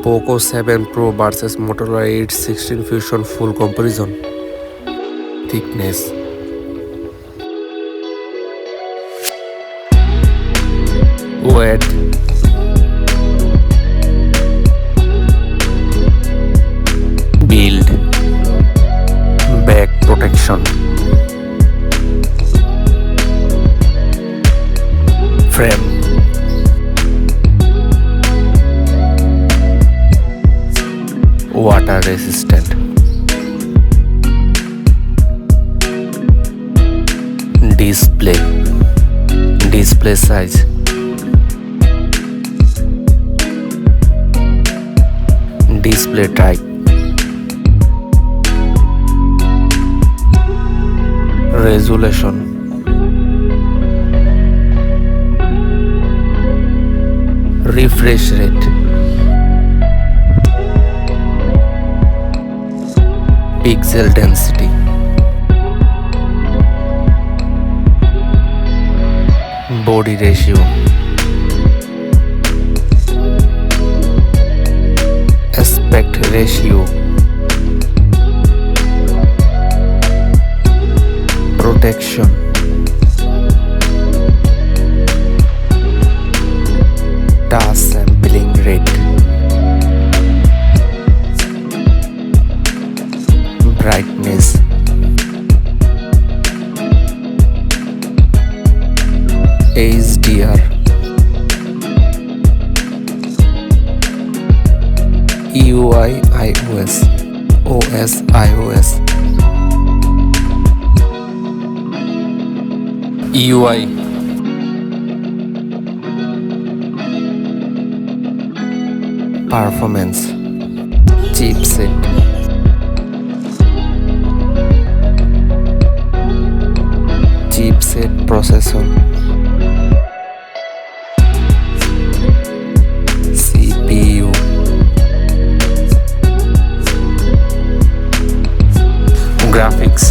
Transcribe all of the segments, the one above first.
Poco X7pro versus Motorola 816 Fusion full comparison. Thickness, weight, build, back protection, frame, water resistant, display size, display type, resolution, refresh rate, pixel density, body ratio, aspect ratio, protection, touch sampling rate, brightness, HDR, UI iOS, OS iOS, UI, performance, chipset, processor, CPU, graphics,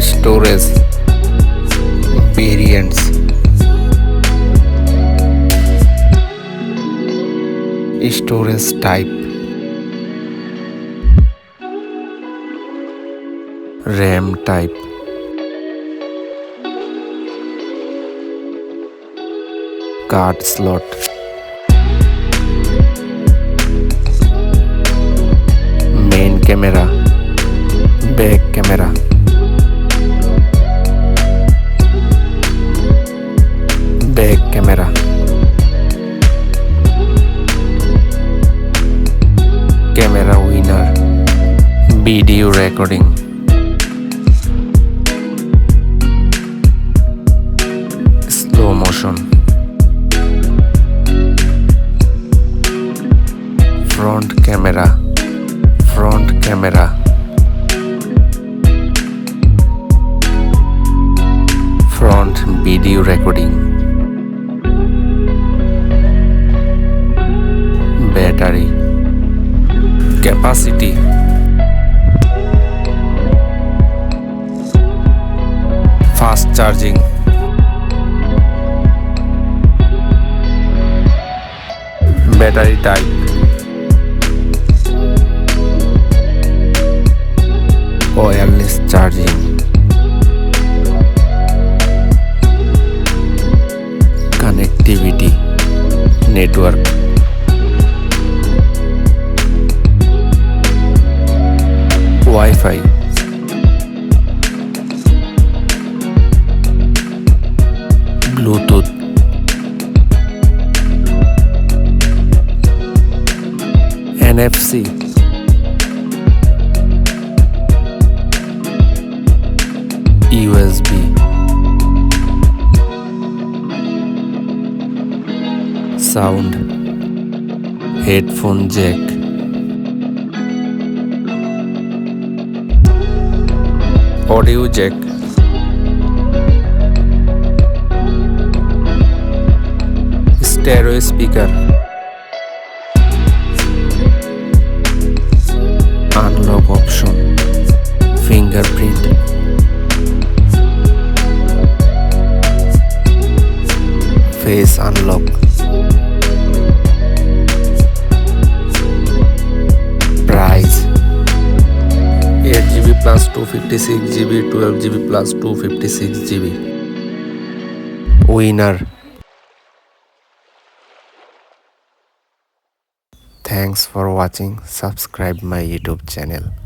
storage, variants, storage type, RAM type, card slot, main camera, back camera, back camera, camera winner, video recording, slow motion, front camera, front video recording, battery, capacity, fast charging, battery type, wireless charging, connectivity, network, Wi-Fi, Bluetooth, NFC, USB, sound, headphone jack, audio jack, stereo speaker, unlock option, fingerprint, face unlock. Price 8 GB plus 256 GB, 12 GB plus 256 GB. Winner. Thanks for watching. Subscribe my YouTube channel.